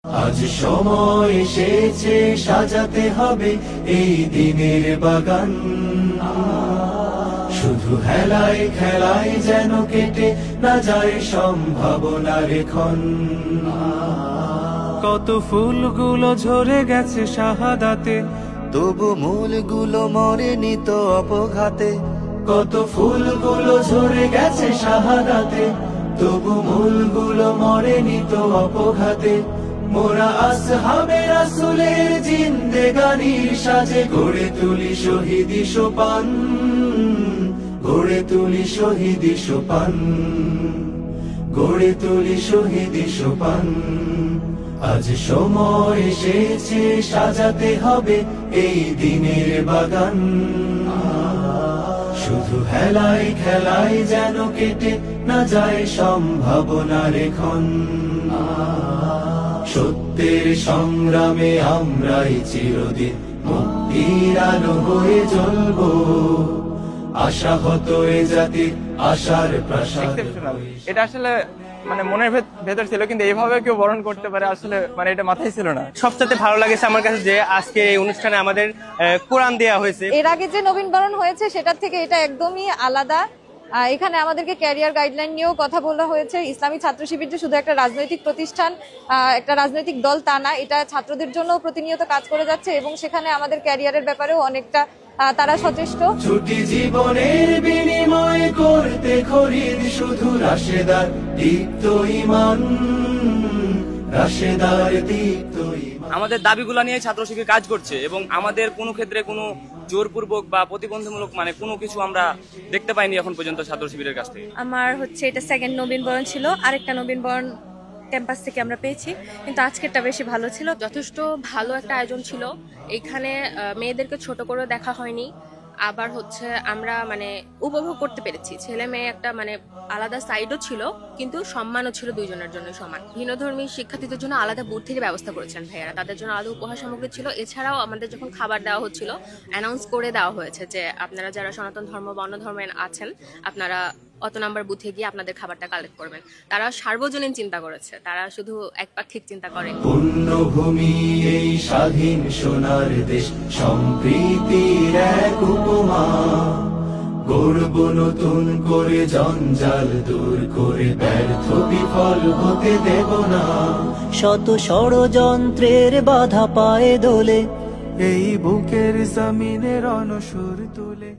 আজ সময় এসেছে সাজাতে হবে এই দিনের বাগান, শুধু হেলায় খেলায় যেন কেটে না যায় সম্ভাবনার ক্ষণ। কত ফুলগুলো ঝরে গেছে শাহাদাতে, তবু মূলগুলো মরেনি তো অপঘাতে। কত ফুলগুলো ঝরে গেছে শাহাদাতে, তবু মূলগুলো মরেনি তো অপঘাতে। মোরা আসহাবে রাসূলের জিন্দেগানির সাজে গড়ে তুলি শহীদি সোপান, গড়ে তুলি শহীদি সোপান, গড়ে তুলি শহীদি সোপান। আজ সময় এসেছে সাজাতে হবে এই দিনের বাগান, শুধু হেলায় খেলায় যেন কেটে না যায় সম্ভাবনার ক্ষণ। সত্যের সংগ্রামে আমরাই চিরদিন মুক্তির আলো হয়ে জ্বলব, আশাহত এ জাতির আশার প্রাসাদ। এটা আসলে মানে মনের ভেতর ছিল, কিন্তু এইভাবে কেউ বরণ করতে পারে আসলে মানে এটা মাথায় ছিল না। সবচেয়ে ভালো লাগেছে আমার কাছে যে আজকে এই অনুষ্ঠানে আমাদের কোরআন দেয়া হয়েছে। এর আগে যে নবীন বরণ হয়েছে সেটার থেকে এটা একদমই আলাদা। এখানে আমাদেরকে ক্যারিয়ার গাইডলাইন নিয়েও কথা বলা হয়েছে। ইসলামী ছাত্র শিবির যে শুধু একটা রাজনৈতিক প্রতিষ্ঠান, একটা রাজনৈতিক দল তা না, এটা ছাত্রদের জন্য প্রতিনিয়ত কাজ করে যাচ্ছে এবং সেখানে আমাদের ক্যারিয়ারের ব্যাপারেও অনেকটা তারা সচেষ্ট। ছুটি জীবনের বিনিময় করতে খরিদ শুধু রাশেদার দীপ্ত ঈমান, রাশেদার দীপ্ত ঈমান। আমাদের দাবিগুলো নিয়ে ছাত্র শিবির কাজ করছে এবং আমাদের কোনো ক্ষেত্রে কোনো জোরপূর্বক বা প্রতিবন্ধমূলক মানে কোনো কিছু আমরা দেখতে পাইনি এখন পর্যন্ত ছাত্র শিবিরের কাছ থেকে। আমার হচ্ছে এটা সেকেন্ড নবীন বরণ ছিল, আরেকটা নবীন বরণ ক্যাম্পাস থেকে আমরা পেয়েছি, কিন্তু আজকেরটা বেশি ভালো ছিল। যথেষ্ট ভালো একটা আয়োজন ছিল। এখানে মেয়েদেরকে ছোট করে দেখা হয়নি, আবার হচ্ছে আমরা মানে উপভোগ করতে পেরেছি। ছেলে মেয়ে একটা মানে আলাদা সাইডও ছিল, কিন্তু সম্মানও ছিল দুইজনের জন্য সমান। ভিন্নধর্মী শিক্ষার্থীদের জন্য আলাদা বুথ থেকে ব্যবস্থা করেছেন ভাইয়ারা, তাদের জন্য আলাদা উপহার সামগ্রী ছিল। এছাড়াও আমাদের যখন খাবার দেওয়া হচ্ছিল অ্যানাউন্স করে দেওয়া হয়েছে যে আপনারা যারা সনাতন ধর্ম বা অন্য ধর্মের আছেন আপনারা অত নাম্বার বুথে গিয়ে আপনাদের খাবারটা কালেক্ট করবেন। তারা সার্বজনীন চিন্তা করেছে, তারা শুধু একপাক্ষিক চিন্তা করেন। পুণ্যভূমি এই স্বাধীন সোনার দেশ, সম্প্রীতির এক উপমা, গর্ব নতুন করে জঞ্জাল দূর করে ব্যর্থ বিফল হতে দেব না। শত ষড়যন্ত্রের বাধা পায়ে দোলে, এই বুকের জমিনের অনসুর তুলে।